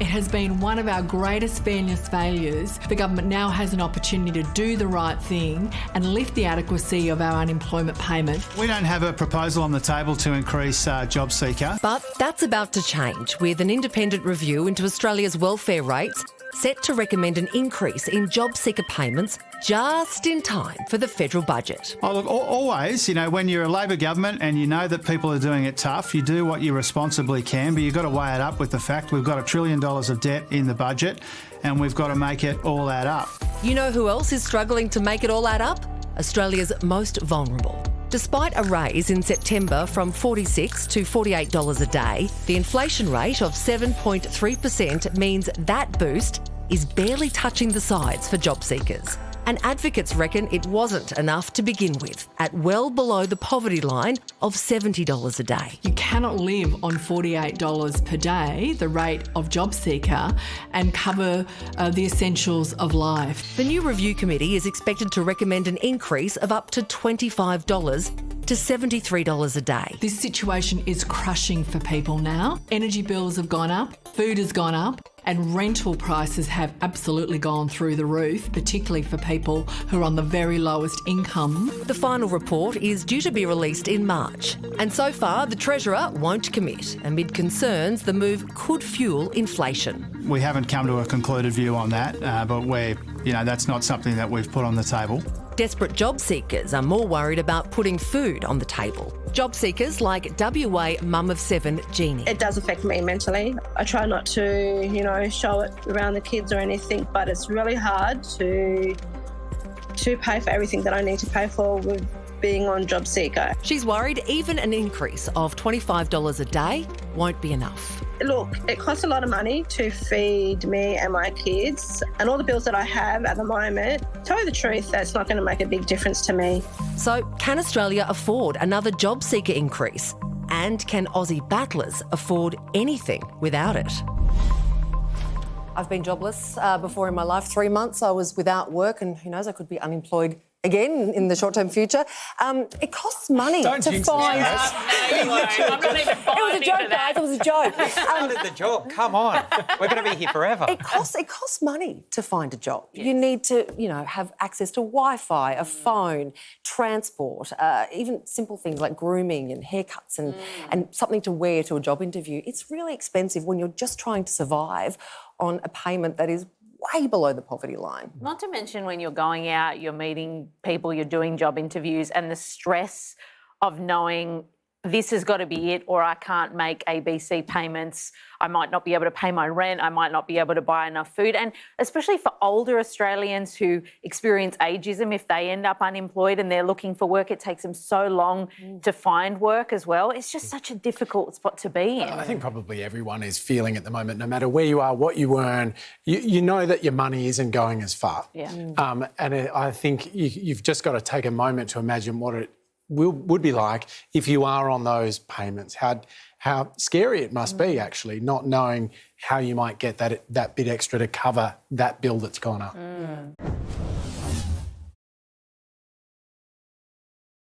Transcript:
It has been one of our greatest fairness failures. The government now has an opportunity to do the right thing and lift the adequacy of our unemployment payment. We don't have a proposal on the table to increase JobSeeker. But that's about to change with an independent review into Australia's welfare rates set to recommend an increase in JobSeeker payments just in time for the federal budget. Oh, look, always, when you're a Labor government and you know that people are doing it tough, you do what you responsibly can, but you've got to weigh it up with the fact we've got $1 trillion of debt in the budget and we've got to make it all add up. You know who else is struggling to make it all add up? Australia's most vulnerable. Despite a raise in September from $46 to $48 a day, the inflation rate of 7.3% means that boost is barely touching the sides for job seekers. And advocates reckon it wasn't enough to begin with, at well below the poverty line of $70 a day. You cannot live on $48 per day, the rate of JobSeeker, and cover the essentials of life. The new review committee is expected to recommend an increase of up to $25 to $73 a day. This situation is crushing for people now. Energy bills have gone up, food has gone up, and rental prices have absolutely gone through the roof, particularly for people who are on the very lowest income. The final report is due to be released in March. And so far, the Treasurer won't commit, amid concerns the move could fuel inflation. We haven't come to a concluded view on that, but that's not something that we've put on the table. Desperate job seekers are more worried about putting food on the table. Job seekers like WA mum of 7, Jeannie. It does affect me mentally. I try not to, show it around the kids or anything, but it's really hard to pay for everything that I need to pay for with being on JobSeeker. She's worried even an increase of $25 a day won't be enough. Look, it costs a lot of money to feed me and my kids, and all the bills that I have at the moment, to tell you the truth, that's not going to make a big difference to me. So can Australia afford another job seeker increase? And can Aussie battlers afford anything without it? I've been jobless before in my life. 3 months I was without work, and who knows, I could be unemployed again in the short-term future. It costs money to find... I'm not even buying it was a joke, guys. It was a joke. You started the job. Come on. We're going to be here forever. It costs money to find a job. Yes. You need to, have access to Wi-Fi, a phone, transport, even simple things like grooming and haircuts and something to wear to a job interview. It's really expensive when you're just trying to survive on a payment that is way below the poverty line. Not to mention when you're going out, you're meeting people, you're doing job interviews, and the stress of knowing this has got to be it, or I can't make ABC payments. I might not be able to pay my rent. I might not be able to buy enough food. And especially for older Australians who experience ageism, if they end up unemployed and they're looking for work, it takes them so long to find work as well. It's just such a difficult spot to be in. I think probably everyone is feeling at the moment, no matter where you are, what you earn, you know that your money isn't going as far. Yeah. And I think you've just got to take a moment to imagine what it would be like if you are on those payments. How scary it must be, actually, not knowing how you might get that bit extra to cover that bill that's gone up.